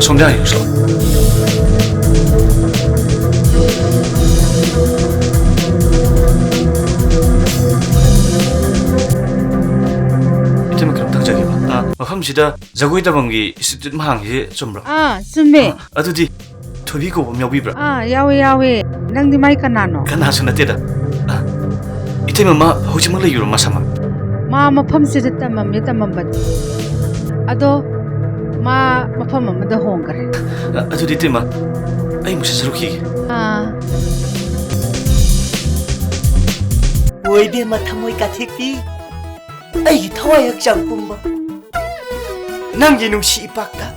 送这样有手。这么可能当这个吧？啊，mafamsida jagoi tabamgi institute mahanghi chumra. Sume. Adudi thobi ko myawbibra. Yawe. Nangdi mai kanano? Kana sunateda. Itema ma hojimang layuro masama. Ma mafamsida tamambat. Ado ma mafam amada hongare. Adudi tema ai musa saruki. Oide ma thamoi ka thekti. Ai thawai hakchang pumba. Nangji nungsi ipakta.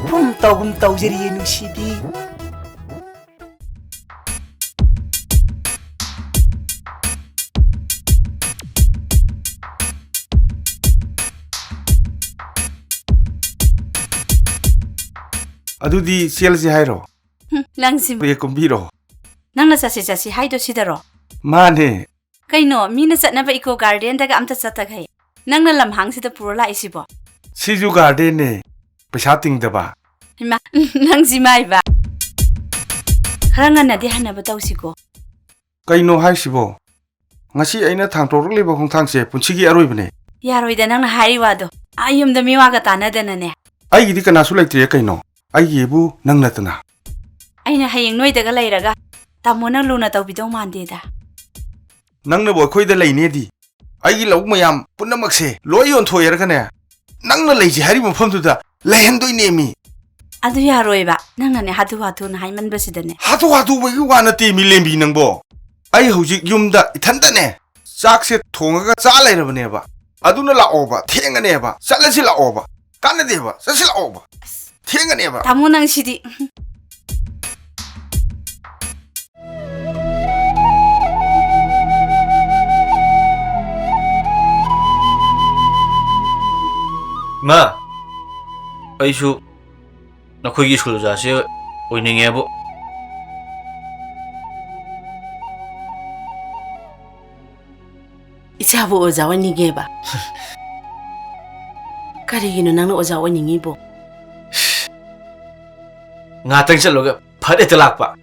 Pum tau jeri nungsi di. Adudi CLC hairo. Langsim. Ye kumbiro. Nangna sasi haido sidaro. Mane. Kaino mina satnaba eco garden daga amta satagai. Nangna lamhang sida purla isibo. Siju garden ne. Paisa tingdaba. Hima nangsi mai ba. Kharanga na di hanaba tawsiko. Kaino haisibo. Ngasi aina thangtorliba khongthangse punchigi aroibne. Yaroida nangna hariwado. Ayumda miwaga tanadana ne. Ai gidi kana su lektre kaino. Ai yebu nang natana. Aina hayeng noi daga leiraga. Tamona luna tawbidong mandeda. Nang na boy khoi da leine di. Ai gi lok mayam punamakse loi yon thoyerga ne. Nang na leiji hari mafam tu da lehendoi nemi. Adu yaroiba. Nangna ne hatu na haiman basidane. Hatu bai wana ti mi lembi nangbo. Ai hojik yumda ithanda ne. Chak se thongaga cha leirabane ba. Aduna la oba thenga ne ba. Salasi la oba. Kana de ba. Sasi la oba. Thenga ne ba. Tamu nang sidi. Ma, aishu nakoigi school jase oiningebo. Isabu oza waningeba. Karigino nang oza waningibo. Ngatang chaloga phade talakpa.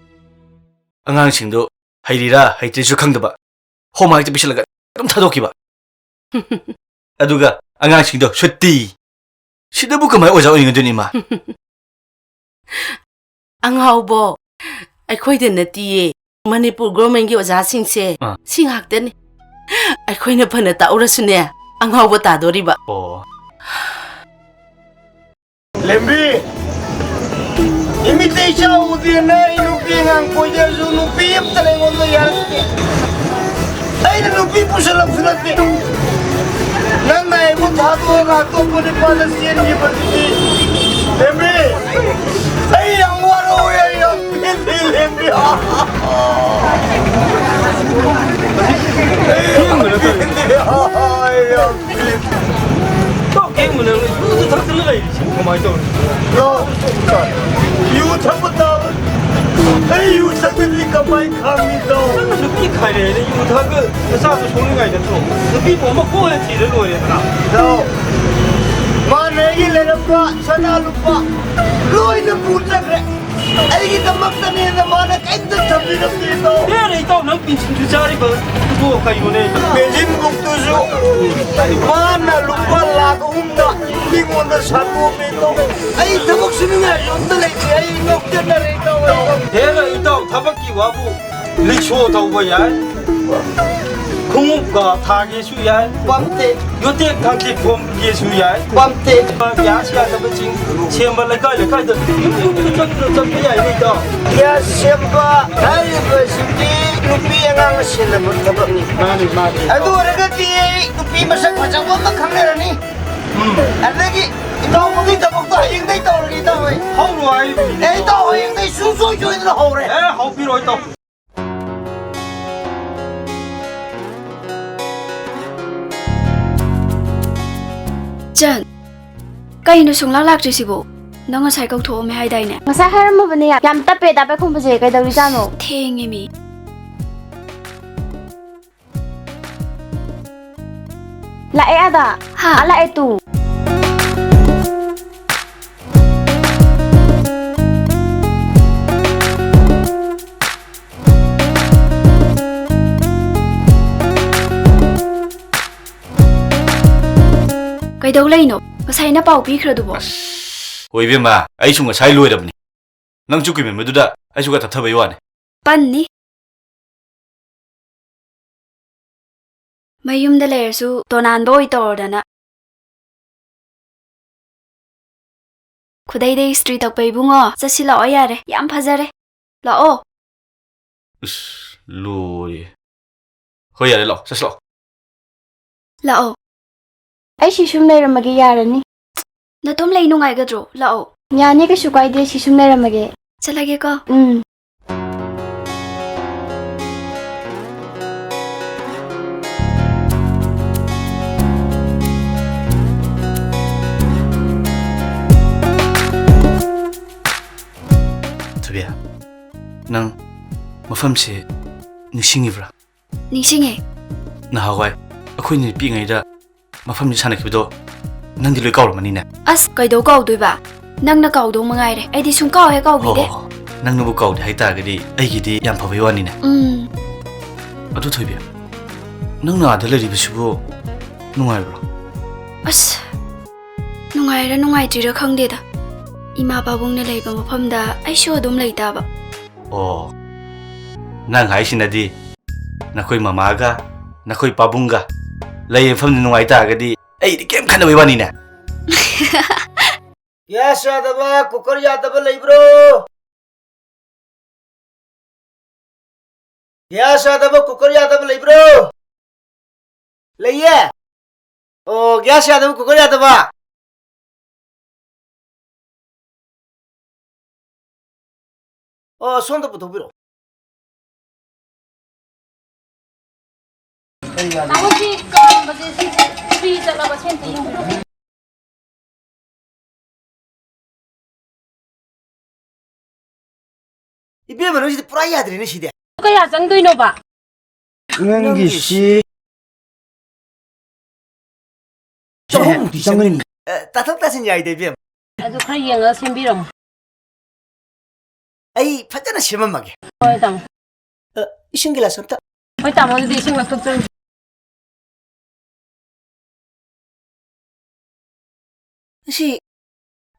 Angang singdo hairira haitresu khangdaba. Homai te bisalaga dum thadokiba. Aduga angang singdo sutti. Sidabu kamai oza oingaduni ma. Angaubo. Aikhoide natiye. Manipur government gi oza singse singhakdeni. Aikhoina phana taurasune. Angaubo tadoriba. Oh. Lembi. Imitation udina inupi ngang koja zu nupi am talengon do yarke. Ai na nupi pusalam sunate. Nang nai mu thatu na to pone pada sien ni bati. Lembi. Ai yang waro ya yang lembi. You talk about hey, you talk with me, come on, come in down. The big kind of you talk the South of Showing I don't. The people are going to the lawyer now. No. Money, let a pot, Sanalupa. Loy the boot. I get the Maktan in the Monak and the Tabin of the law. There they don't know pinching to Jariba. Go, Kayone. Beijing Buktuzo. Mana Lupa Lagunda. Being on the Sabu. I took Singa on the lake. I know generator. There you don't Tabaki Wabu. Licho Tawaya. Kumuka Tagi Suya. Pumte. You take country from Yesuya. Pumte. Yasia the Ching. Chamber like I kind of. Ya siapa University Nupi yang ang sila magtabak ni Ado ragati Nupi masak-masak mo makamera ni Lagi ito ako dito magtahing na ito lagi ito eh How do I? Ito ako yung susuyo ito na hore How biro ito? Jan, kayo na sung lalak-risibo. Nang ngasay kau thuo me hai dai ne. Ngasay haram mo bani yam tape khumbaje kai dawi jano. Thenge mi. La ada. Ha ala itu. ꯀꯩꯗꯧ ꯂꯩꯅꯣ ꯉꯁꯥꯏꯅ ꯄꯥꯎ ꯄꯤꯈ꯭ꯔꯗꯨꯕꯣ ꯍꯣꯏ ꯏꯕꯦꯝꯃ ꯑꯩꯁꯨ ꯉꯁꯥꯏ ꯂꯣꯏꯔꯕꯅꯤ ꯅꯪꯁꯨ ꯀꯨꯏꯃꯟꯕꯗꯨꯗ ꯑꯩꯁꯨ ꯈꯔ ꯊꯞꯊꯕꯩ ꯋꯥꯅꯤ ꯄꯟꯅꯤ ꯃꯌꯨꯝꯗ ꯂꯩꯔꯁꯨ ꯇꯣꯅꯥꯟꯕ ꯑꯣꯏ ꯇꯧꯔꯗꯅ ꯈꯨꯗꯩꯗ ꯏꯁꯇ꯭ꯔꯤ ꯇꯛꯄ ꯏꯕꯨꯡꯉꯣ ꯆꯠꯁꯤ ꯂꯥꯛꯑꯣ ꯌꯥꯔꯦ ꯌꯥꯝ ꯐꯖꯔꯦ ꯂꯥꯛꯑꯣ ꯏꯁ ꯂꯣꯏꯔꯦ ꯍꯣꯏ ꯌꯥꯔꯦ ꯂꯥꯛꯑꯣ ꯆꯠꯁꯤ ꯂꯥꯛꯑꯣ ꯂꯥꯛꯑꯣ ꯑꯩ ꯁꯤ ꯁꯨꯝ ꯂꯩꯔꯝꯃꯒꯦ ꯌꯥꯔꯅꯤ ꯅꯇꯣꯝ ꯂꯩ ꯅꯨꯡꯉꯥꯏꯒꯗ꯭ꯔꯣ ꯂꯥꯛꯑꯣ ꯌꯥꯅꯤ ꯀꯩꯁꯨ ꯀꯥꯏꯗꯦ ꯁꯤ ꯁꯨꯝ ꯂꯩꯔꯝꯃꯒꯦ ꯆꯠꯂꯒꯦꯀꯣ ꯊꯣꯏꯕꯤ ꯅꯪ ꯃꯐꯝꯁꯦ ꯅꯤꯡꯁꯤꯡꯉꯤꯕ꯭ꯔꯥ ꯅꯤꯡꯁꯤꯡꯉꯦ ꯅꯍꯥꯟꯋꯥꯏ ꯑꯩꯈꯣꯏꯅ ꯄꯤꯛꯉꯩꯗ ꯃꯐꯝꯁꯤ ꯁꯥꯟꯅꯈꯤꯕꯗꯣ ꯅꯪꯗꯤ ꯂꯣꯏ ꯀꯥꯎꯔꯝꯃꯅꯤꯅꯦ ꯑꯁ ꯀꯩꯗꯧ ꯀꯥꯎꯗꯣꯏꯕ ꯅꯪꯅ ꯀꯥꯎꯗꯧ ꯃꯉꯥꯏꯔꯦ ꯑꯩꯗꯤ ꯁꯨꯝ ꯀꯥꯎꯍꯦ ꯀꯥꯎꯕꯤꯗꯦ ꯅꯪꯅꯕꯨ ꯀꯥꯎꯗꯦ ꯍꯥꯏꯇꯥꯔꯒꯗꯤ ꯑꯩꯒꯤꯗꯤ ꯌꯥꯝ ꯐꯕꯩ ꯋꯥꯅꯤꯅꯦ ꯑꯗꯨ ꯊꯣꯏꯕꯤ ꯅꯪꯅ ꯑꯥꯗ ꯂꯩꯔꯤꯕꯁꯤꯕꯨ ꯅꯨꯡꯉꯥꯏꯕ꯭ꯔꯣ ꯑꯁ ꯅꯨꯡꯉꯥꯏꯔ ꯅꯨꯡꯉꯥꯏꯇ꯭ꯔꯤꯔꯥ ꯈꯪꯗꯦꯗ ꯏꯃꯥ ꯄꯥꯕꯨꯡꯅ ꯂꯩꯕ ꯃꯐꯝꯗ ꯑꯩꯁꯨ ꯑꯗꯨꯝ ꯂꯩꯇꯥꯕ ꯑꯣ ꯅꯪ ꯍꯥꯏꯁꯤꯅꯗꯤ ꯅꯈꯣꯏ ꯃꯃꯥꯒ ꯅꯈꯣꯏ ꯄꯥꯕꯨꯡꯒ ꯂꯩ ꯃꯐꯝꯗ ꯅꯨꯡꯉꯥꯏ ꯇꯥꯔꯒꯗꯤ ꯑꯩꯗꯤ ꯀꯩꯝ ꯈꯟꯅꯕꯩ ꯋꯥꯅꯤꯅꯦ ꯒ꯭ꯌꯥꯁ ꯌꯥꯗꯕ ꯀꯨꯀꯔ ꯌꯥꯗꯕ ꯂꯩꯕ꯭ꯔꯣ ꯒ꯭ꯌꯥꯁ ꯌꯥꯗꯕ ꯀꯨꯀꯔ ꯌꯥꯗꯕ ꯂꯩꯕ꯭ꯔꯣ ꯂꯩꯌꯦ ꯑꯣ ꯒ꯭ꯌꯥꯁ ꯌꯥꯗꯕ ꯀꯨꯀꯔ ꯌꯥꯗꯕ ꯑꯣ ꯁꯣꯝꯗ ꯄꯨꯊꯣꯛꯄꯤꯔꯣ 이베마 너희들 뿌라이야 들이네 시대. 그야 정도이노바. 능기 씨. 조금 뒤장은. 따뜻하신 야이들 뱀. 아주 그래 영어 셈비름. 아이 파잖아 심한마게. 어이담. 이신길라 섬다. 어이담 어디 이신막 걱정. 시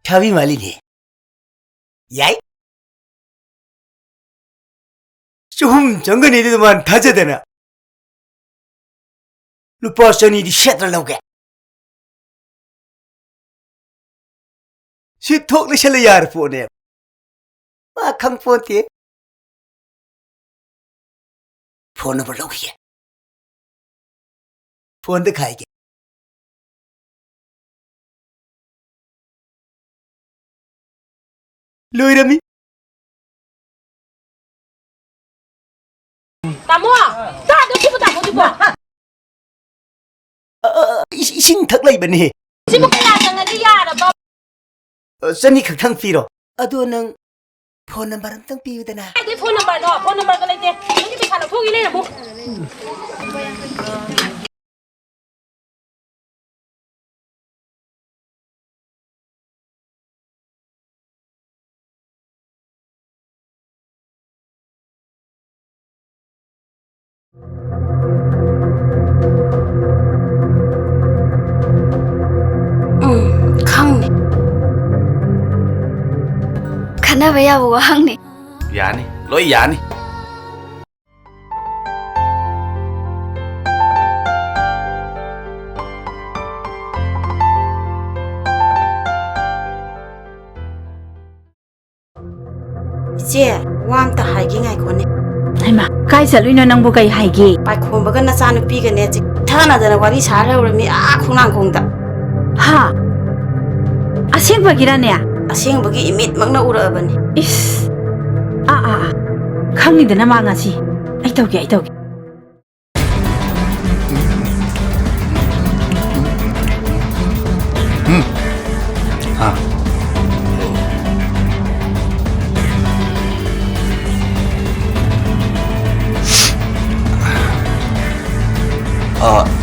펴비 말리니. 야이. 좀 정근이들만 다져대나. 루퍼션이 셔틀 나오게. 시톡 리샬레 야르 포네. 마 강포티. 폰을 불러오게. 폰도 가이게. 로이라미. Tamo, ta do sibu tamo di ba? 이신 탁라이버니. Sibu kaya nang di yara ba? 선이 극탕 피로. 어두는 폰 넘버 엄청 피우더나. Ay di phone number no, phone number ko lang de. Hindi bi kana phogi le mo. ꯈꯪꯅꯤ ꯈꯟꯅꯕ ꯌꯥꯕ ꯋꯥꯍꯪꯅꯤ ꯌꯥꯅꯤ ꯂꯣꯏ ꯌꯥꯅꯤ 이제 와암다 하이기 ꯉꯥꯏꯈꯣꯅꯦ ꯍꯩꯃꯥ ꯀꯥꯏ ꯆꯠꯂꯨꯏꯅꯣ ꯅꯪꯕꯨ ꯀꯩ ꯍꯥꯏꯒꯦ ꯄꯥꯏꯈꯣꯝꯕꯒ ꯅꯆꯥꯅꯨꯄꯤꯒꯅꯦ ꯊꯥꯅꯗꯅ ꯋꯥꯔꯤ ꯁꯥꯔ ꯂꯩꯔꯝꯃꯤ ꯈꯣꯡꯅꯥꯡꯈꯣꯡꯗ ꯍꯥ ꯑꯁꯦꯡꯕꯒꯤꯔꯅꯦ ꯑꯁꯦꯡꯕꯒꯤ 이밋ꯃꯛꯅ 우ꯔꯛꯑꯕꯅꯤ 이스 ꯈꯪꯅꯤꯗꯅ ꯃꯥ ꯉꯁꯤ ꯑꯩ ꯇꯧꯒꯦ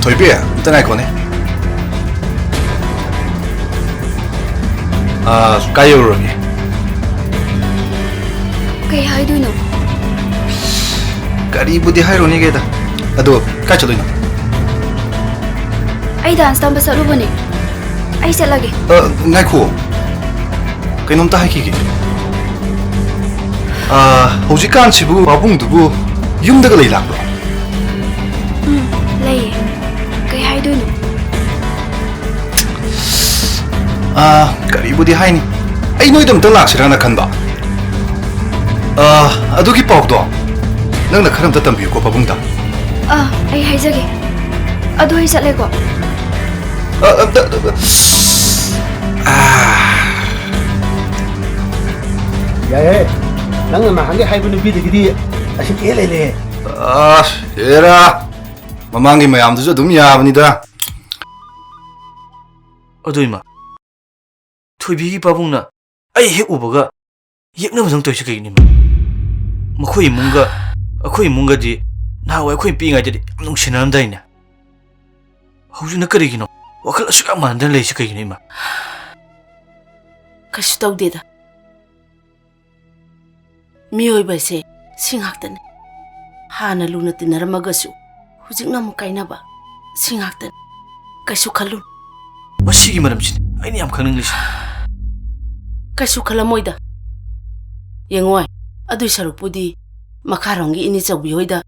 토이비, 떠날 거네. 까이오르기. ꯀꯩ ꯍꯥꯏꯗꯣꯏꯅꯣ 까리부디 하이로니게다. 아도 까쳐도이나. ꯑꯩ ꯗꯥꯟꯁ ꯇꯝꯕ ꯆꯠꯂꯨꯕꯅꯦ ꯑꯩ ꯆꯠꯂꯒꯦ ꯉꯥꯏꯈꯣ ꯀꯩꯅꯣꯝꯇ ꯍꯥꯏꯈꯤꯒꯦ ꯍꯧꯖꯤꯛꯀꯥꯟꯁꯤꯕꯨ ꯄꯥꯕꯨꯡꯗꯨꯕꯨ ꯌꯨꯝꯗꯒ ꯂꯩ ꯂꯥꯛꯄ꯭ꯔꯣ ꯂꯩꯌꯦ ꯀꯩ ꯍꯥꯏꯗꯣꯏꯅꯣ ꯀꯔꯤꯕꯨꯗꯤ ꯍꯥꯏꯅꯤ ꯑꯩ ꯅꯣꯏꯗ ꯑꯝꯇꯪ ꯂꯥꯛꯁꯤꯔꯥꯅ ꯈꯟꯕ ꯑꯗꯨꯒꯤ ꯄꯥꯎꯗꯣ ꯅꯪꯅ ꯈꯔ ꯑꯝꯇ ꯇꯝꯕꯤꯌꯨꯀꯣ ꯄꯥꯕꯨꯡꯗ ꯑꯩ ꯍꯥꯏꯖꯒꯦ ꯑꯗꯣ ꯑꯩ ꯆꯠꯂꯦꯀꯣ 야해 낭은 나한게 하이브는 비드기디 아쉽게 해래래 얘라 ꯃꯃꯥꯡꯒꯤ ꯃꯌꯥꯝꯗꯨꯁꯨ ꯑꯗꯨꯝ ꯌꯥꯕꯅꯤꯗ ꯑꯗꯨ ꯏꯃꯥ ꯊꯣꯏꯕꯤꯒꯤ ꯄꯥꯕꯨꯡꯅ ꯑꯩ ꯍꯦꯛ ꯎꯕꯒ ꯌꯦꯛꯅꯕꯗꯪ ꯇꯧꯔꯤꯁꯤ ꯀꯩꯒꯤꯅꯣ ꯏꯃꯥ ꯃꯈꯣꯏ ꯏꯃꯨꯡꯒ ꯑꯩꯈꯣꯏ ꯏꯃꯨꯡꯒꯗꯤ ꯅꯍꯥꯟꯋꯥꯏ ꯑꯩꯈꯣꯏ ꯄꯤꯛꯏꯉꯩꯗꯗꯤ ꯌꯥꯝ ꯅꯨꯡꯁꯤꯅꯔꯝꯗꯥꯏꯅꯦ ꯍꯧꯖꯤꯛꯅ ꯀꯔꯤꯒꯤꯅꯣ ꯋꯥꯈꯜ ꯑꯁꯨꯛ ꯌꯥꯝ ꯃꯥꯟꯅꯗꯅ ꯂꯩꯔꯤꯁꯤ ꯀꯩꯒꯤꯅꯣ ꯏꯃꯥ ꯀꯩꯁꯨ ꯇꯧꯗꯦꯗ ꯃꯤꯑꯣꯏꯕꯁꯦ ꯁꯤ ꯉꯥꯛꯇꯅꯤ ꯍꯥꯟꯅ ꯂꯨꯅ ꯇꯤꯟꯅꯔꯝꯃꯒꯁꯨ ꯍꯧꯖꯤꯛꯅ ꯑꯃꯨꯛ ꯀꯥꯏꯅꯕ ꯁꯤ ꯉꯥꯛꯇꯅꯤ ꯀꯩꯁꯨ ꯈꯜꯂꯨ ꯃꯁꯤꯒꯤ ꯃꯔꯝꯁꯤꯅꯤ ꯑꯩꯅ ꯌꯥꯝ ꯈꯪꯅꯤꯡꯂꯤꯁꯤ ꯀꯩꯁꯨ ꯈꯜꯂꯝꯃꯣꯏꯗ ꯌꯦꯡꯉꯣꯏ ꯑꯗꯨꯏ ꯁꯔꯨꯛꯄꯨꯗꯤ ꯃꯈꯥꯔꯣꯝꯒꯤ ꯏꯅꯦꯆꯧꯕꯤ ꯍꯣꯏꯗ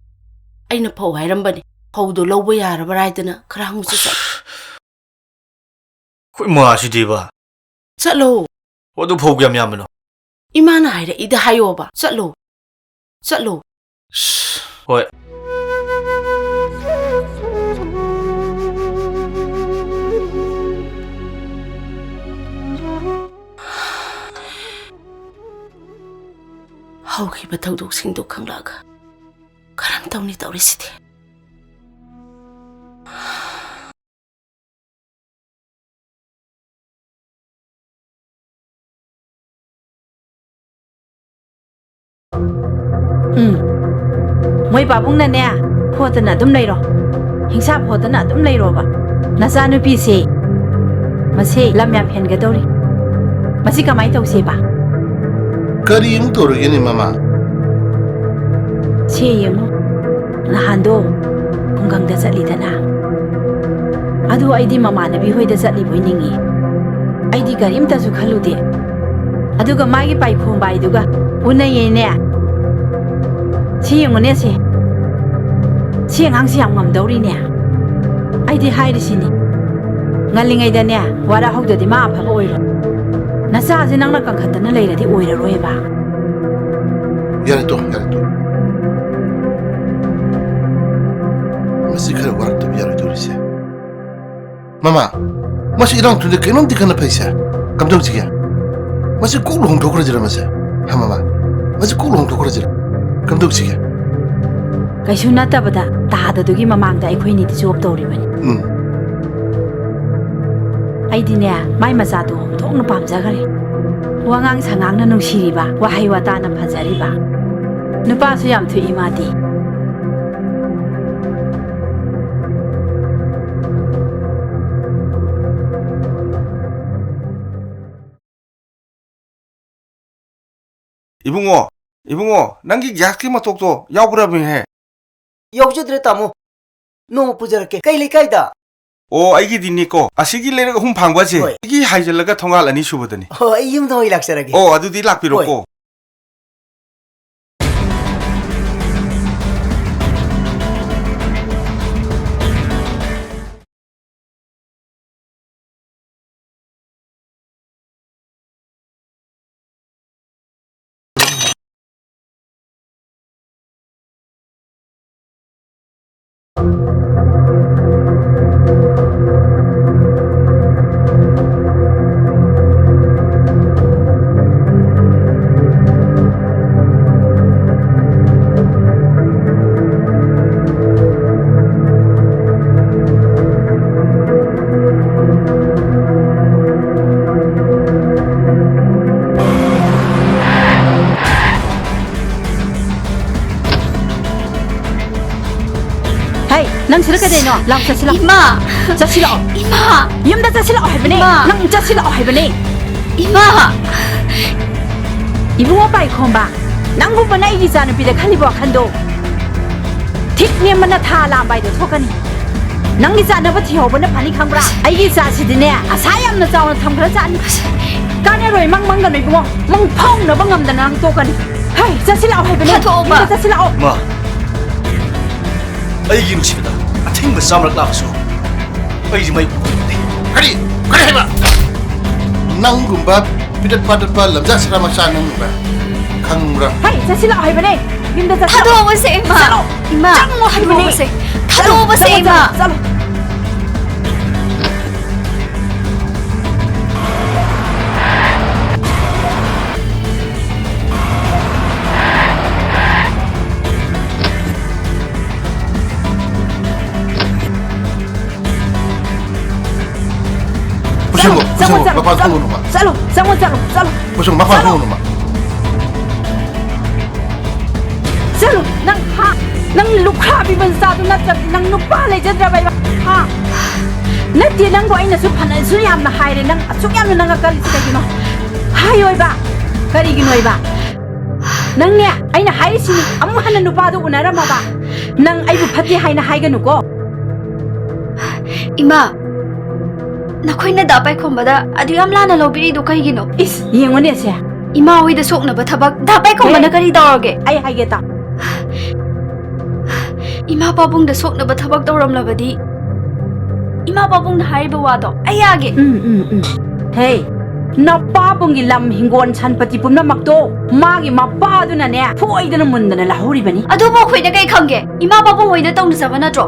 ꯑꯩꯅ ꯐꯧ ꯍꯥꯏꯔꯝꯕꯅꯤ ꯐꯧꯗꯣ ꯂꯧꯕ ꯌꯥꯔꯕ꯭ꯔꯥ ꯍꯥꯏꯗꯅ ꯈꯔ ꯍꯪꯉꯨꯁꯨ ꯆꯠꯂꯨ ꯑꯩꯈꯣꯏ ꯃꯥꯁꯤꯗꯤꯕ ꯆꯠꯂꯣ ꯑꯗꯨ ꯐꯧ ꯀꯌꯥꯝ ꯌꯥꯝꯕꯅꯣ ꯏꯃꯥꯅ ꯍꯥꯏꯔꯛꯏꯗ ꯍꯥꯏꯌꯣꯕ ꯆꯠꯂꯣ ꯆꯠꯂꯣ ꯍꯣꯏ ꯍꯧꯈꯤꯕ ꯊꯧꯗꯣꯛꯁꯤꯡꯗꯣ ꯈꯪꯂꯛꯑꯒ ꯀꯔꯝ ꯇꯧꯅꯤ ꯇꯧꯔꯤꯁꯤꯗꯤ ꯃꯣꯏ ꯄꯥꯕꯨꯡꯅꯅꯦ ꯐꯣꯠꯇꯅ ꯑꯗꯨꯝ ꯂꯩꯔꯣ ꯍꯤꯡꯁꯥ ꯐꯣꯠꯇꯅ ꯑꯗꯨꯝ ꯂꯩꯔꯣꯕ ꯅꯆꯥꯅꯨꯄꯤꯁꯦ ꯃꯁꯤ ꯂꯝ ꯌꯥꯝ ꯍꯦꯟꯒꯗꯧꯔꯤ ꯃꯁꯤ ꯀꯃꯥꯏꯅ ꯇꯧꯁꯦꯕ करी इम तोरगेनी मामा ꯁꯤ ꯌꯦꯡꯉꯣ ꯅꯍꯥꯟꯗꯣ ꯈꯨꯡꯒꯪꯗ ꯆꯠꯂꯤꯗꯅ ꯑꯗꯨ ꯑꯩꯗꯤ ꯃꯃꯥꯟꯅꯕꯤ ꯍꯣꯏꯗ ꯆꯠꯂꯤꯕꯣꯏ ꯅꯤꯡꯉꯤ ꯑꯩꯗꯤ ꯀꯔꯤꯝꯇꯁꯨ ꯈꯜꯂꯨꯗꯦ ꯑꯗꯨꯒ ꯃꯥꯒꯤ ꯄꯥꯏꯈꯣꯝꯕꯥꯏꯗꯨꯒ ꯎꯅꯩꯌꯦꯅꯦ ꯁꯤ ꯌꯦꯡꯉꯨꯅꯦ ꯁꯤ ꯑꯉꯥꯡꯁꯤ ꯌꯥꯝ ꯉꯝꯗꯧꯔꯤꯅꯦ ꯑꯩꯗꯤ ꯍꯥꯏꯔꯤꯁꯤꯅꯤ ꯉꯜꯂꯤꯉꯩꯗꯅꯦ ꯋꯥꯔꯍꯧꯗꯗꯤ ꯃꯥ ꯑꯐꯕ ꯑꯣꯏꯔꯣ ꯅꯆꯥꯁꯦ ꯅꯪꯅ ꯀꯟꯈꯠꯇꯅ ꯂꯩꯔꯗꯤ ꯑꯣꯏꯔꯔꯣꯏꯕ यारे तो मसी खर वरक तो यारे तो रिसे मामा मसी इरांग तुंदे केनोम दिखना पैसा कम दम जिया मसी कोल हों ठोकर जरा मसे हा मामा मसी कोल हों ठोकर जरा कम दम जिया ꯀꯩꯁꯨ ꯅꯠꯇꯕꯗ ꯇꯥꯗꯗꯨꯒꯤ ꯃꯃꯥꯡꯗ ꯑꯩꯈꯣꯏꯅꯤꯗꯤ ꯖꯣꯕ ꯇꯧꯔꯤꯕꯅꯤ ꯑꯩꯗꯤꯅꯦ ꯃꯥꯏ ꯃꯆꯥꯗꯣ ꯊꯣꯛꯅ ꯄꯥꯝꯖꯈꯔꯦ ꯋꯥꯉꯥꯡ ꯁꯉꯥꯡꯅ ꯅꯨꯡꯁꯤꯔꯤꯕ ꯋꯥꯍꯩ ꯋꯥꯇꯥꯅ ꯐꯖꯔꯤꯕ ꯅꯨꯄꯥꯁꯨ ꯌꯥꯝ ꯊꯣꯛꯏ ꯃꯥꯗꯤ 이붕어 nangi gas ki matokto yauburabihe ꯌꯧꯖꯗ꯭ꯔꯦ ꯇꯥꯃꯣ ꯅꯣꯡꯃ ꯄꯨꯖꯔꯛꯀꯦ ꯀꯩ ꯂꯩꯀꯥꯏꯗ ꯑꯣ ꯑꯩꯒꯤꯗꯤꯅꯤꯀꯣ ꯑꯁꯤꯒꯤ ꯂꯩꯔꯛ ꯑꯍꯨꯝ ꯐꯥꯡꯕꯁꯦ ꯑꯩꯒꯤ ꯍꯥꯏꯖꯜꯂꯒ ꯊꯣꯡꯒꯥꯜ ꯑꯅꯤ ꯁꯨꯕꯗꯅꯤ ꯍꯣ ꯑꯩ ꯌꯨꯝꯗ ꯑꯣꯏ ꯂꯥꯛꯆꯔꯒꯦ ꯑꯣ ꯑꯗꯨꯗꯤ ꯂꯥꯛꯄꯤꯔꯣꯀꯣ ꯅꯪ ꯁꯤꯗ ꯀꯩꯗꯩꯅꯣ ꯂꯥꯎ ꯆꯠꯁꯤꯂꯥꯎ 이마 ꯆꯠꯁꯤꯂꯥꯎ 이마 ꯌꯨꯝꯗ ꯆꯠꯁꯤꯂꯥꯎ ꯍꯥꯏꯕꯅꯦ ꯏꯃꯥ. ꯅꯪ ꯆꯠꯁꯤꯂꯥꯎ ꯍꯥꯏꯕꯅꯦ 이마 이붕어 빠이콤바 낭부번나 이기 자는 비데 칼리버 칸도 틱니엠만나 다 람바이도 토가니 ꯅꯪꯒꯤ ꯆꯥꯅꯕ ꯊꯤꯍꯧꯕꯅ ꯐꯅꯤ ꯈꯪꯕ꯭ꯔꯥ ꯑꯩꯒꯤ ꯆꯥꯁꯤꯗꯤꯅꯦ ꯑꯁꯥ ꯌꯥꯝꯅ ꯆꯥꯎꯅ ꯊꯝꯈ꯭ꯔ ꯆꯥꯅꯤ ꯀꯥꯟꯅꯔꯣꯏ ꯃꯪꯒꯅꯨ ꯏꯕꯨꯡꯉꯣ ꯃꯪ ꯐꯥꯎꯅꯕ ꯉꯝꯗꯅ ꯅꯪ ꯇꯣꯛꯀꯅꯤ ꯍꯩ ꯆꯠꯁꯤꯜꯂꯛꯑꯣ ꯍꯥꯏꯕꯅꯦ ꯊꯥꯗꯣꯛꯑꯣꯕ ꯆꯠꯁꯤꯜꯂꯛꯑꯣ ꯃꯥ ꯑꯩꯒꯤ ꯅꯨꯡꯁꯤꯕꯗ ꯑꯊꯤꯡꯕ ꯆꯥꯝꯔꯛ ꯂꯥꯛꯑꯁꯨ ꯑꯩꯁꯤ ꯃꯩ ꯎꯕ kari heba nangumba pidat padat pa lamja sara macha nangumba khangbra ꯍꯩ ꯆꯠꯁꯤꯜꯂꯛꯑꯣ ꯍꯥꯏꯕꯅꯦ ꯌꯨꯝꯗ ꯊꯥꯗꯣꯛꯑꯣꯕꯁꯦ ꯏꯃꯥ ꯏꯃꯥ ꯆꯪꯉꯣ ꯍꯥꯏꯕꯅꯦ ꯊꯥꯗꯣꯛꯑꯣꯕꯁꯦ ꯏꯃꯥ ꯆꯠꯂꯣ Pusing bapak tunggu nama. Chalo, chalo. Pusing bapak tunggu nama. Chalo, nang lukha bi ban sa tu nat nang nupa le jadra bai ha. Nat nang go aina su phana su yam na hai re nang asuk yam nang ka li ka gino. Hai oi ba. Kari gino oi ba. Nang ne aina hai si ni amu hana nupa du unara ma ba. Nang ai bu phati hai na hai ga nu ko. Ima nakoina da pai khombada adu yam lana lobiri do kai gino Is yengone se. Ima hoi da sokna ba thabak da pai khombana kari dawage Ai hai ge ta. Ima babung da sokna ba thabak dawram labadi Ima babung na hai ba wado ayage Hey, napa bungi lam hingon chan pati pumna makto magi mapa du na ne phoi da mun da la hori bani adu ba khoi da kai khange Ima babung hoi da tong na sabana tro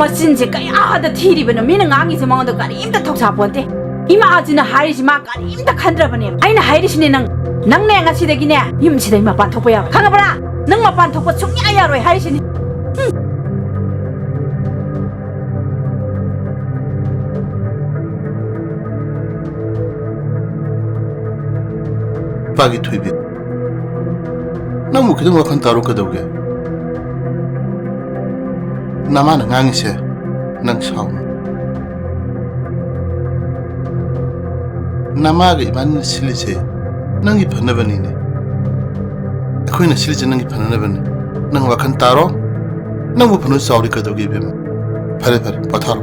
machine je kaya da thiri bana mina ngangi se mangda kari imta thoksa ponte ima ajina hari si ma kari imta khandra bane aina hairi sine nang ne nga sidagi ne yum sidai ma pan thokpa ya khanga bara nang ma pan thokpa sungya ya roi hari sine Pagi thuibi. Namu kidum wakhan taro ka dauge. Nama na ngangi se nang saum. Nama ga iban sili se nangi phanabani ne. Akhoi na sili se nangi phanabani. Nang wakhan taro nang bu phanu sauri ka dauge bem. Phare patharo.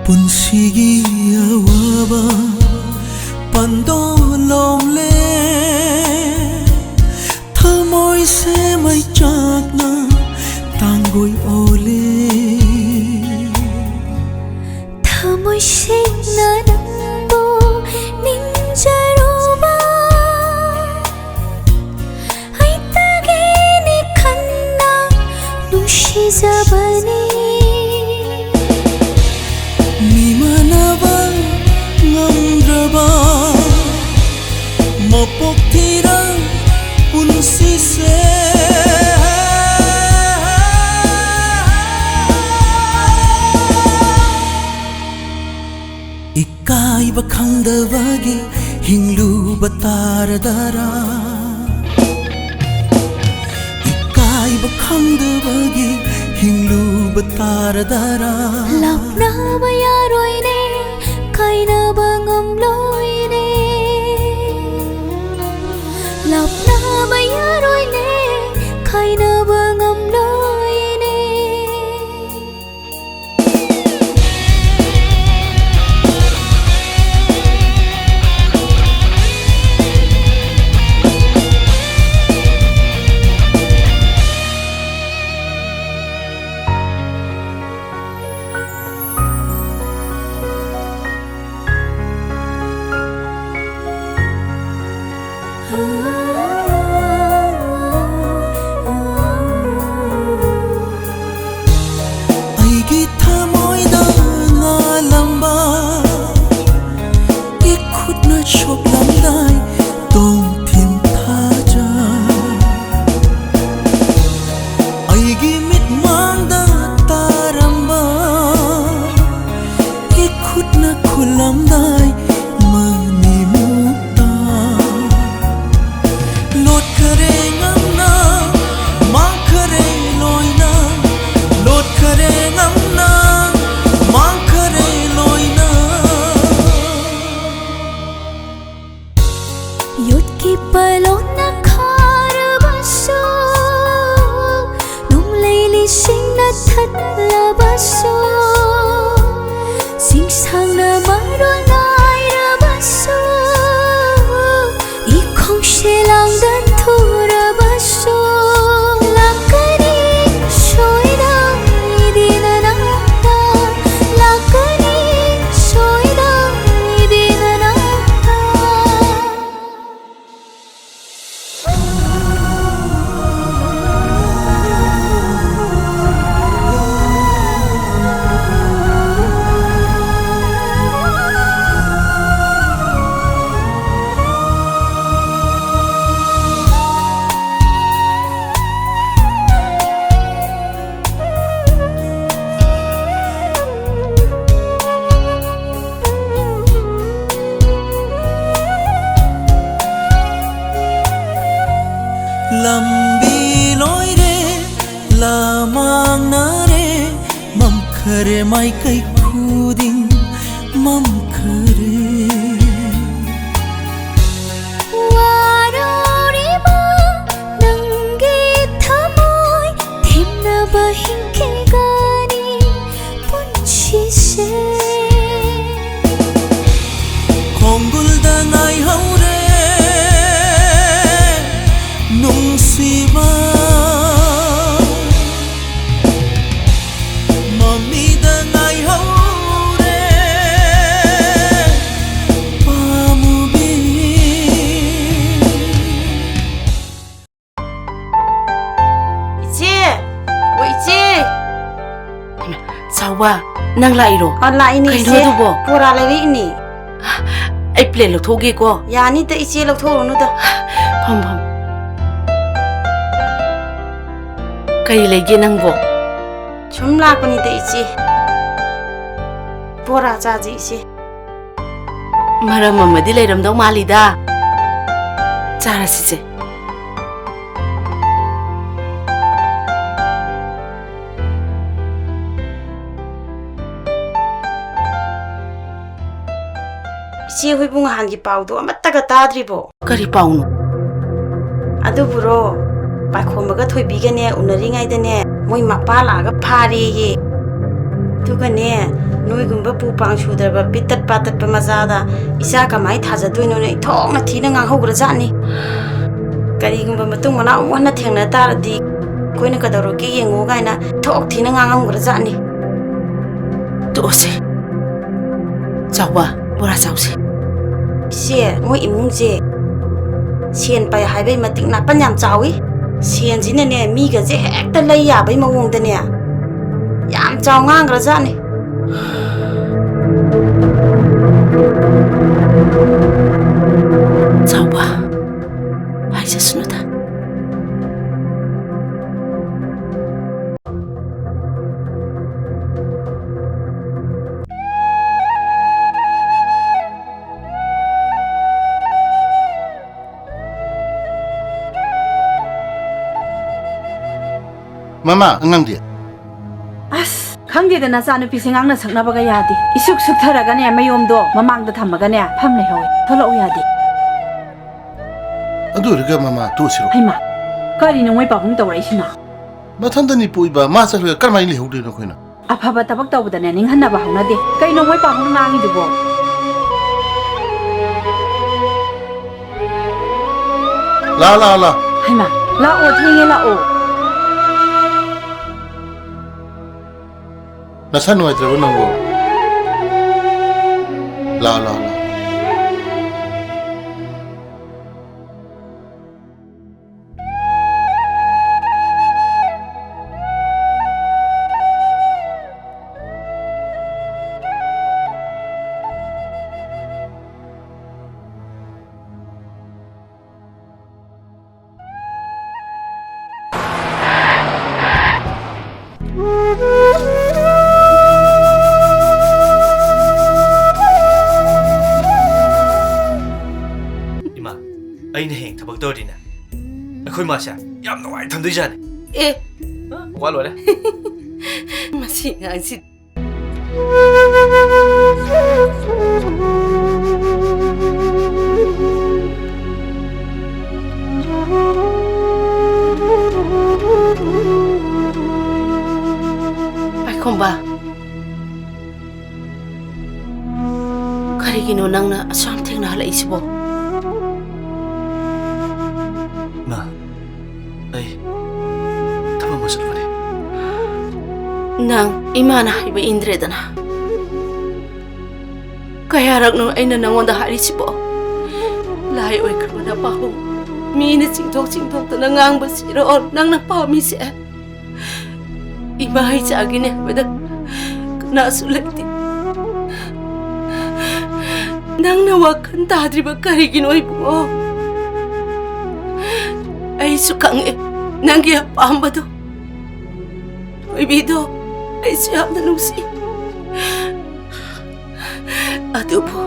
पुंसीगी अवाबा पंदो लोमले थमोई से मैं चाकना तांगोई ओले थमोई से ननंबो निंजरोबा आई तगे नि Khanna नुशी जबनी Mopok tirang punsi se Ikai bakhangda wagi hinglu batara dara Ikai bakhangda wagi hinglu batara dara Lapna bayaroi ne kaina bangam loi ne Lapna bayaroi ne kaina bangam loi ne ꯃꯝꯈꯔꯦ ꯃꯥꯏꯀꯩ ꯈꯨꯗꯤꯡ ꯃꯝꯈꯔꯦ ꯋꯥꯔꯧꯔꯤꯕ ꯅꯪꯒꯤ ꯊꯃꯣꯏ ꯊꯦꯝꯅꯕ ꯍꯤꯡꯈꯤꯒꯅꯤ ꯄꯨꯟꯁꯤꯁꯦ ꯈꯣꯡꯒꯨꯜꯗ ꯉꯥꯏꯍꯧꯔꯦ ꯅꯨꯡꯁꯤꯕ ꯃꯃꯤꯗ ꯉꯥꯏꯍꯧꯔꯦ ꯄꯥꯝꯃꯨꯕꯤ 이제 뭐 이제 자와 낭 라이로 라이니 이제 보라 레리니 아이 플레이 럭토게고 야니 때 이제 럭토로누다 펌펌 kay lagi nang bo 좀 라꾸니 때 이제 보라 자지 이제 maram mamadi leiramdaw malida charasise 이제 회붕 한기 빠우도 아마따가 따드리보 kari paunu 아두부로 바코마가 토이비게네 우너링아이드네 모이 마빠라가 파리ye 두가네 노이금바 부빵 슈더바 삐뜻 빠뜻 마자다 이사가 마이 타자도이노네 통나 티는 앙호그라자니 가리금바 마tung mana 원나 탱나 따라디 코이나 가다로게 yengo가이나 톡 티는 앙앙그라자니 또세 자와 뭐라 자우세 시 모이 이뭉제 시엔 빠이 하이베이 마팅 나pan yam chawi sian jinane mi ga je hekta lai ya bai mawong da ne yam chaw ngang gra ja ni 자와 하이자 수노다 Mama, angang as khangde na sa nu pisingang na sakna baga yadi isuk suk tharaga ne mayom do mamang da thamaga ne pham le hoy tholo yadi adu riga mama to siro haima kari nu mai pahung tawrai sina mathanda ni puiba ma sa riga karmai le hode no khoina afaba tabak tawda ne ning hanna ba hona de kai nu mai pahung ngangi dubo la haima la o thinge la o nasan wa trabu nango la ꯑꯩꯅ ꯍꯌꯦꯡ ꯊꯕꯛ ꯇꯧꯔꯗꯤꯅꯦ ꯑꯩꯈꯣꯏ ꯃꯥꯁꯦ ꯌꯥꯝ ꯅꯨꯡꯉꯥꯏ ꯊꯝꯗꯣꯏꯖꯥꯠꯅꯤ ꯋꯥ ꯂꯣꯏꯔꯦ ꯃꯁꯤ ꯉꯥꯡꯁꯤ ꯄꯥꯏꯈꯣꯝꯕ ꯀꯔꯤꯒꯤꯅꯣ ꯅꯪꯅ ꯑꯁꯨꯝ ꯊꯦꯡꯅ ꯍꯜꯂꯛꯏꯁꯤꯕꯣ ꯃꯥ ꯑꯩ ꯊꯕꯛ ꯑꯃ ꯆꯠꯄꯅꯦ ꯅꯪ ꯏꯃꯥꯅ ꯍꯥꯏꯕ ꯏꯟꯗ꯭ꯔꯦꯗꯅ ꯀꯌꯥꯔꯛꯅꯣ ꯑꯩꯅ ꯅꯪꯉꯣꯟꯗ ꯍꯥꯏꯔꯤꯁꯤꯕꯣ ꯂꯥꯏ ꯑꯣꯏꯈ꯭ꯔꯕ ꯅꯄꯥꯕꯨꯡ ꯃꯤꯅ ꯆꯤꯡꯊꯣꯛꯇꯅ ꯉꯥꯡꯕꯁꯤꯔꯣ ꯅꯪꯅ ꯄꯥꯝꯃꯤꯁꯦ ꯏꯃꯥ ꯏꯆꯥꯒꯤꯅꯦ ꯍꯥꯏꯕꯗ ꯀꯅꯥꯁꯨ ꯂꯩꯇꯦ ꯅꯪꯅ ꯋꯥꯈꯜ ꯇꯥꯗ꯭ꯔꯤꯕ ꯀꯔꯤꯒꯤꯅꯣ ꯏꯕꯨꯡꯉꯣ ꯑꯩꯁꯨ ꯈꯪꯉꯦ ꯅꯪꯒꯤ ꯑꯄꯥꯝꯕꯗꯣ ꯊꯣꯏꯕꯤꯗꯣ ꯑꯩꯁꯨ ꯌꯥꯝꯅ ꯅꯨꯡꯁꯤ ꯑꯗꯨꯕꯨ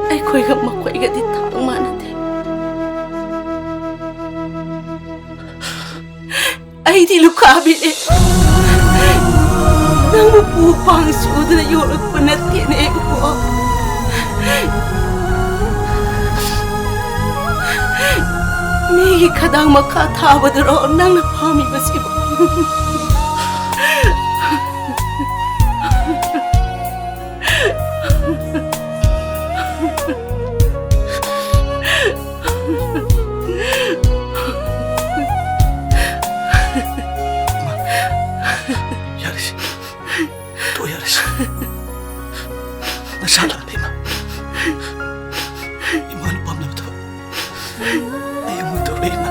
ꯑꯩꯈꯣꯏꯒ ꯃꯈꯣꯏꯒꯗꯤ ꯊꯥꯡ ꯃꯥꯟꯅꯗꯦ ꯑꯩꯗꯤ ꯂꯨꯈꯥꯕꯤꯅꯦ nang mapupang suda na yulog pa na tinig ko. May kadang makatawa na roon nang napami ba siya? Nasala na, Ima. Ima, ano pa ang ito? Ayaw mo ito, Ima.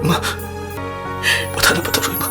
Ima, bata na ba ito, Ima?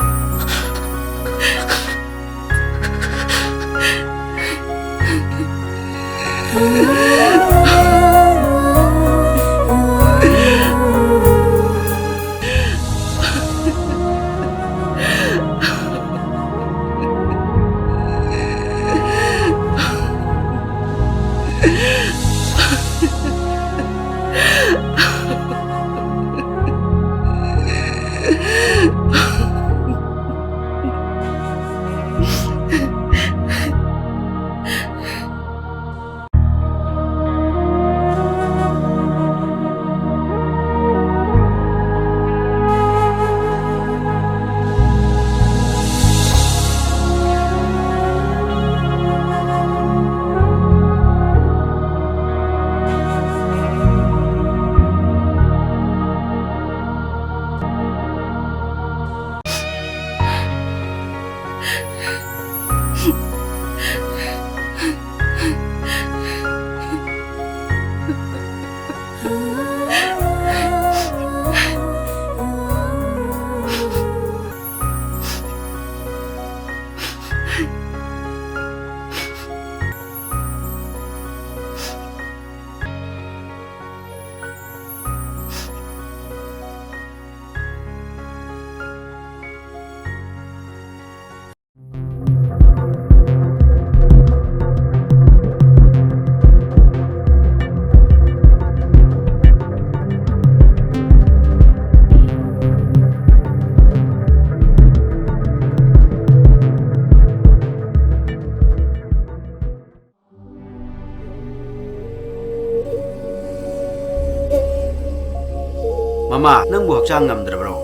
Mama, nang buhak siya ngamdra bro.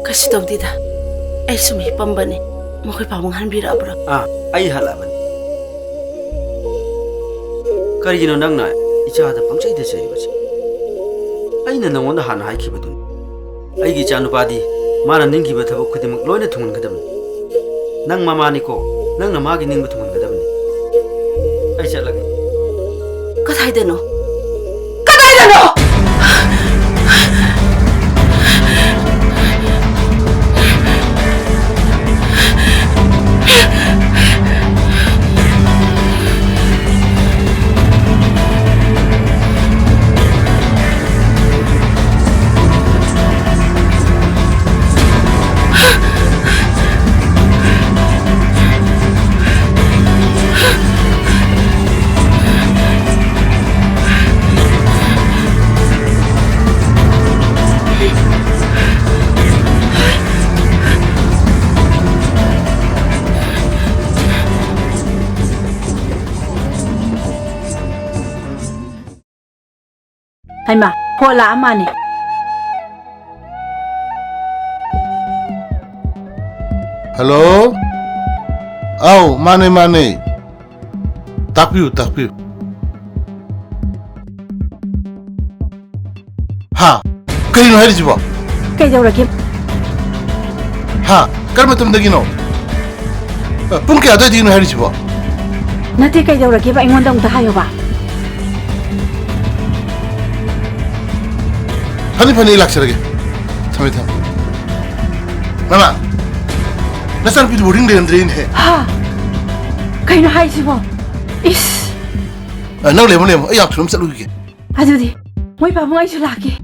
Kasi daw dida, ay sumipam ba ni? Makoy pamungan bira bro. Ay halaman. Karigino nang na, ichada pangchay de say basi. Ay na nang ona hana hay kibadun. Ay gi chanu padi, mana ning kiba thabuk khudimak loina thungan kadam. Nang mama ni ko, nang na magi ning thungan kadam ni. Ay chalagi. Katay dano? Katay dano? Hay mà, họ lạ mà nè. Hello? Oh, mane. Takpiu. Ha, kayo hari jiba. Cái đâu là kiếm? Ha, karma tum dagi no. Pung kya dai di no hari jiba. Nãy cái đâu là kiếm anh ngon đông ta hay ba? Hani lakshara ge. Thame. Mama. Nasan pi boarding de andre in hai. Ha. Cái nó hay chứ bộ. Is. Nang lemo. Ay ap thum salu ge. Adu di. Moi pa mo ay sulaki.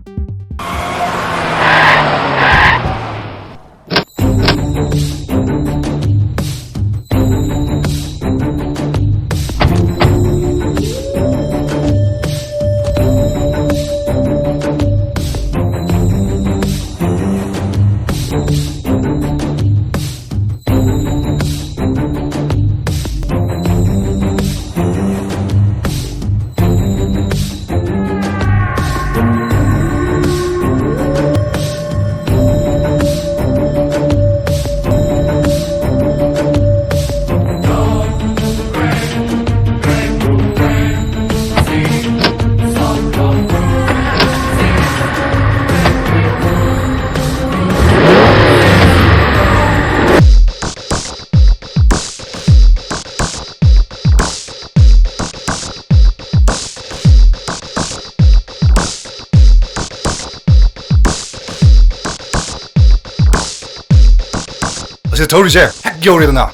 ꯑꯁꯤ ꯊꯧꯔꯤꯁꯦ ꯍꯦꯛ ꯌꯧꯔꯦꯗꯅ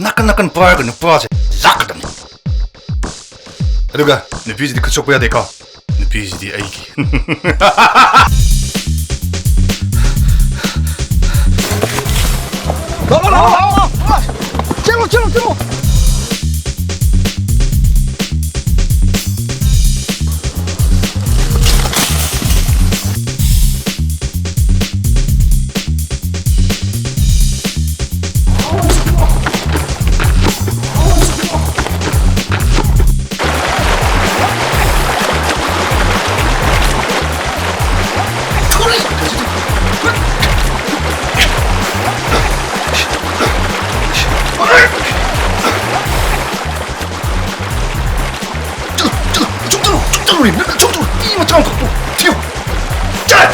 ꯅꯥꯀꯟ ꯄꯥꯏꯔꯒ ꯅꯨꯄꯥꯁꯦ ꯂꯥꯛꯀꯗꯕꯅꯤ ꯑꯗꯨꯒ ꯅꯨꯄꯤꯁꯤꯗꯤ ꯈꯨꯠ ꯁꯣꯛꯄ ꯌꯥꯗꯦꯀꯣ ꯅꯨꯄꯤꯁꯤꯗꯤ ꯑꯩꯒꯤ चलो 이 멋쩍은 갖고 튀어 짠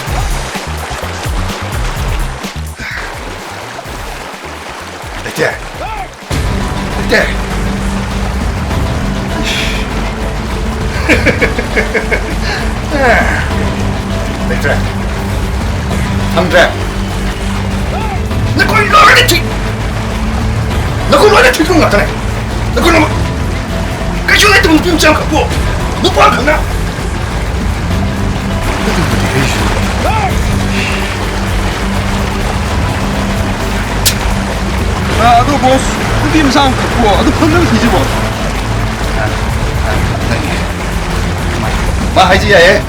이때 삼대 내 거기 너네 튀 너 그거 너네 튀는 거 같다네 너 그거 뭐 그저 내 돈 빈장 갖고 너 뭐 하나 아도 보스 후김상 갖고 아도 펀을 뒤집어 마 하이지 야에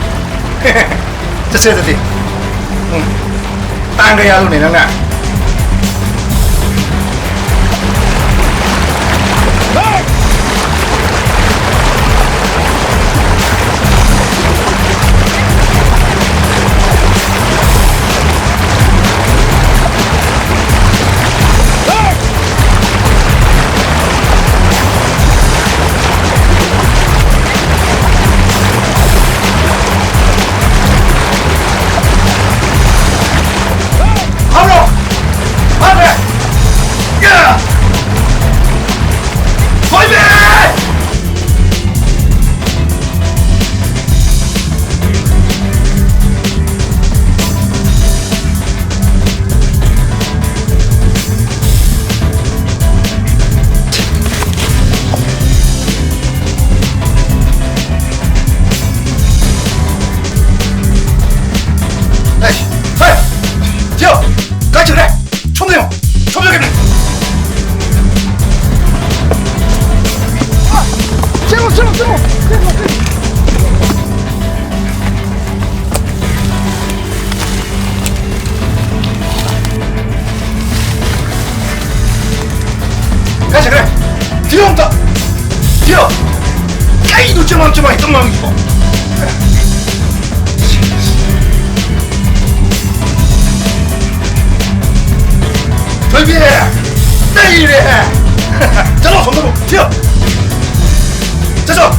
저세들이 땅 거야 luôn này nè 가자 그래 뒤로 온다 뒤로 까이도 쩌망 있던 마음이 있어 돌비해 내일해 자로 손 들고 뒤로 자서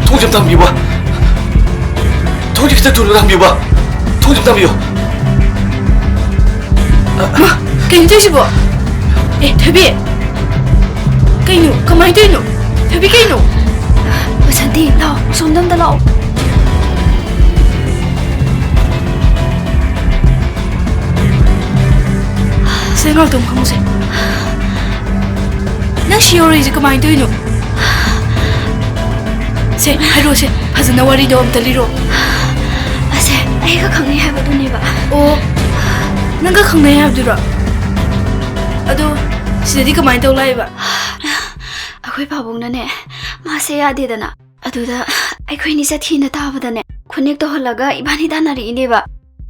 통 좀 당겨봐. 통 좀 그때 당겨봐. 통 좀 당겨. 괜찮으시고? 에, 대비. 그이누, 가만히 되누. 대비 그이누. 산티, 나와. 손담다 나와. 생각 좀 하면서. 나 시오를 이제 가만히 되누. 세, 하루세, 파즈나 와리도 엄달리로. 아세, 아이가 강내 해봐도니봐. 오, 난가 강내 해봐도라. 아도, 시대디 그만이 떠올라이봐. 아코이 바봉나네, 마세 야되다나. 아도다, 아코이 니사 티나 타바다네. 코넥도 헐라가 이반이 다나리 이네바.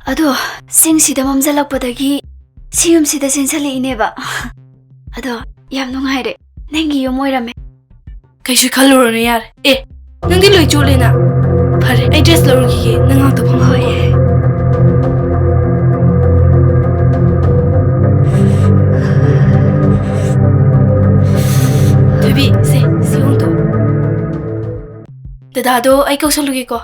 아도, 생시다 멈잘락바다기, 시음시다 센살리 이네바. 아도, 얌농하이레, 냉기 요모이라메. 가이시 칼로로네 야르. 에. नंदी लोई चोले ना फरे एड्रेस लौरगी के नंगा तो भंगोए तभी से सियों तो Dadado ay kausalugi ko.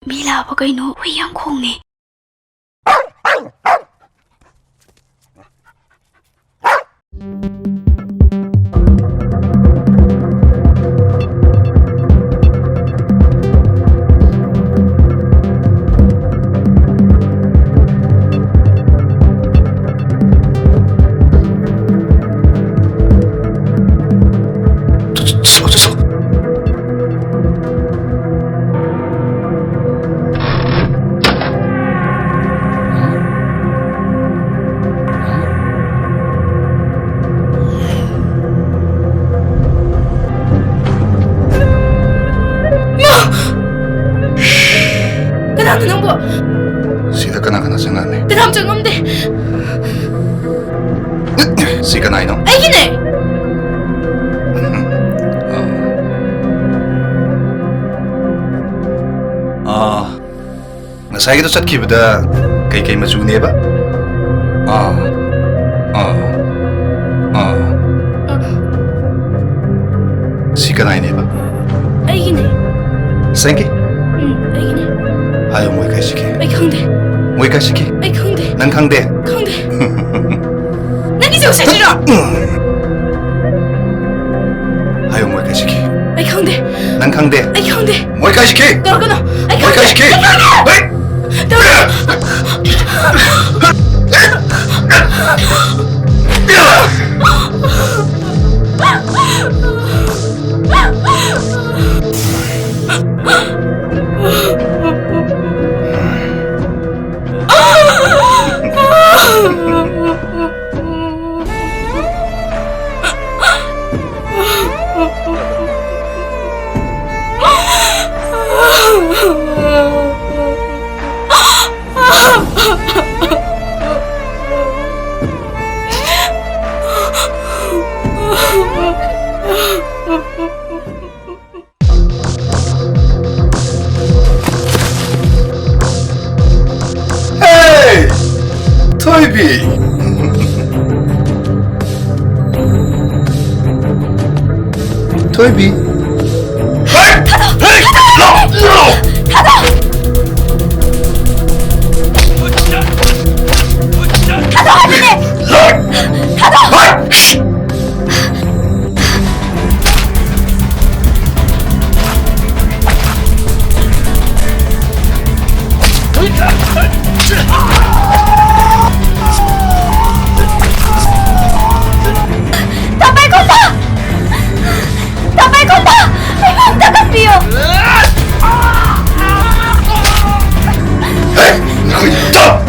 Mila ba kayo no? Uy, ang kong eh. Sida ka na sangan eh. Tanam changam de. Si ka na ino? Ay gine. Nasa'y sa kibda kay Mazune ba? Si ka na ba? Ay gine. Sengi? Ay gine. Ayaw mo ikay sige. Ay 강대. 뭐 ikay sige? Ay 강대. 난 강대. 강대. 난 이제 없애주라. ayaw mo ikay sige. Ay 강대. 난 강대. Ay 강대. 뭐 ikay sige? 떨거나. Ay 뭐 강대. ikay sige? Ay 떨거. Hey! Toybi! Toybi! Hey! Hey! No!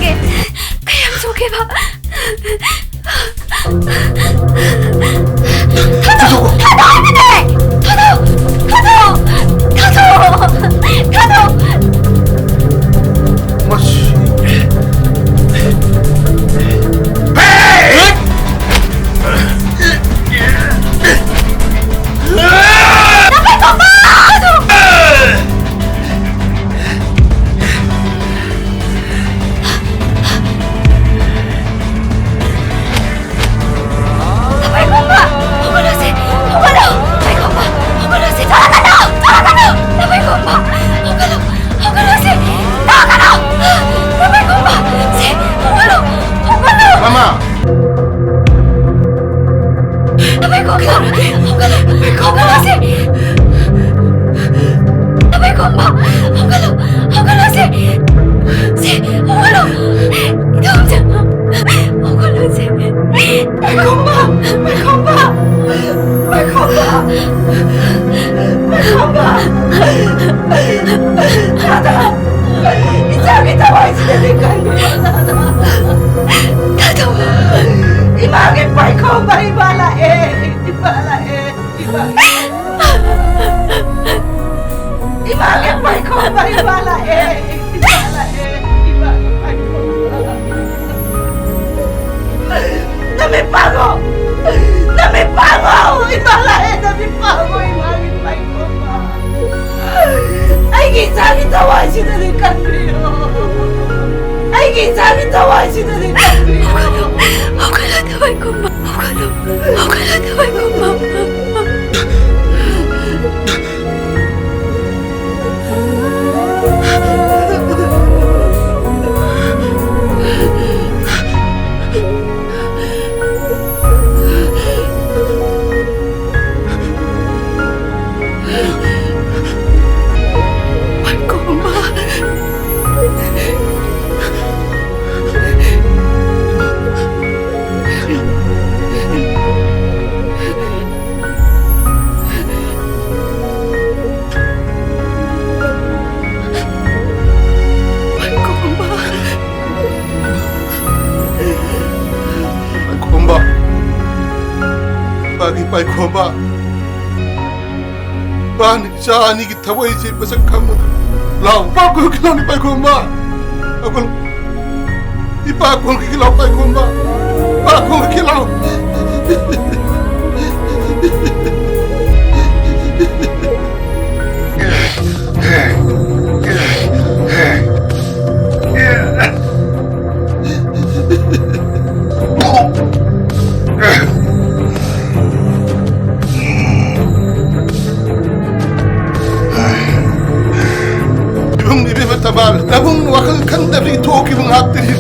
속에 그냥 속에봐. Paikoma, Bani Shani Gitawaisi Pasakamu, Lau Paku Kilani Paikoma, Akul Ipakul Kilau Paikoma, Pakul Kilau. Tabal, nabung wakal kan dari toki mengatir,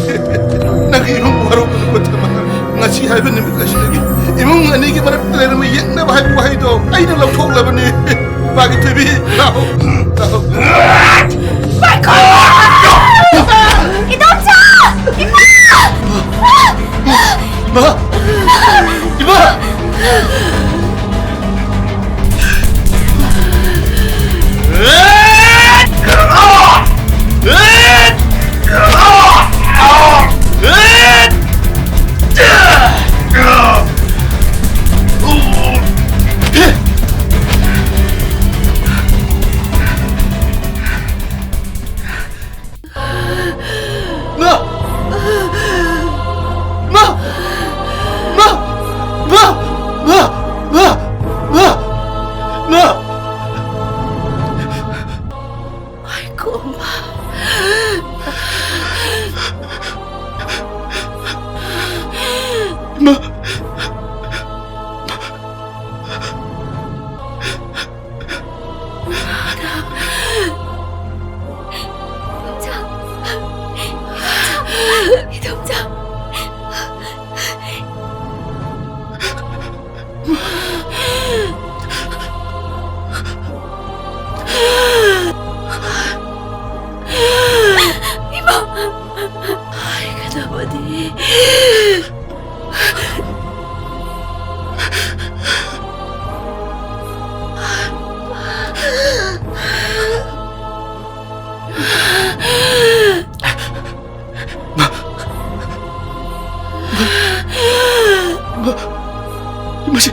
nagi imung baru berbuat tabal, ngasih hai benih berkasih lagi, imung ani gimana terlalu banyak na bahai do, ayo dalam tok lah benih, bagi TV, tahu, Michael, itu cah, Ibu, Ma 이마씨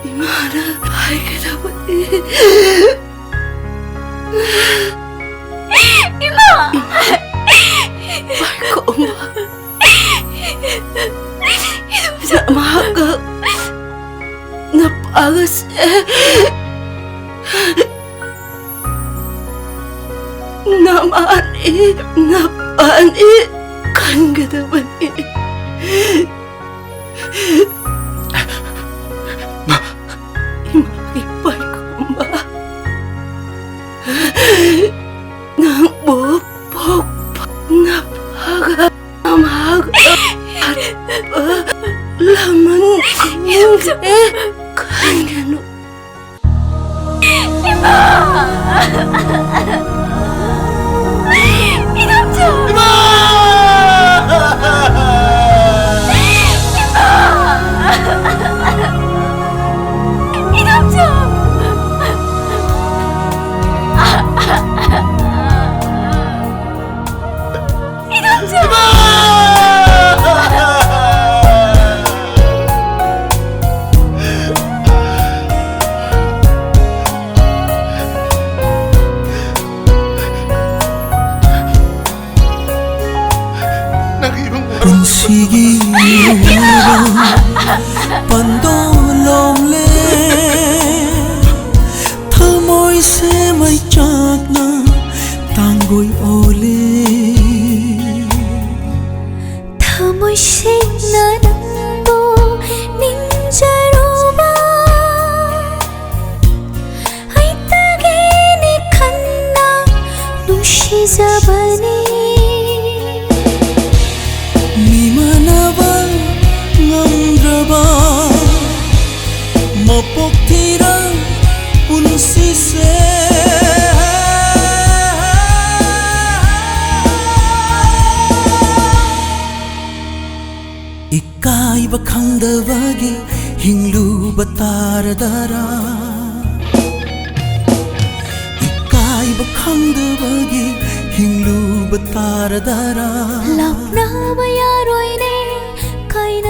이마는 알게 되버니 이마 말고 엄마 sama napagas napani kan gadaban ma imay ko ba nang bupok napaga amaga laman yung kanya Inamja! Inamja! Pandolomle Thamoy se mai chakna Tangoi ole Thamoy se na nangbo ninjaroba Ay tagini kanna nushizabani Mapok tirang punsi se Ikai bakang davagi hinglu bataradara Ikai bakang davagi hinglu bataradara Lapna bayaroy ne kaina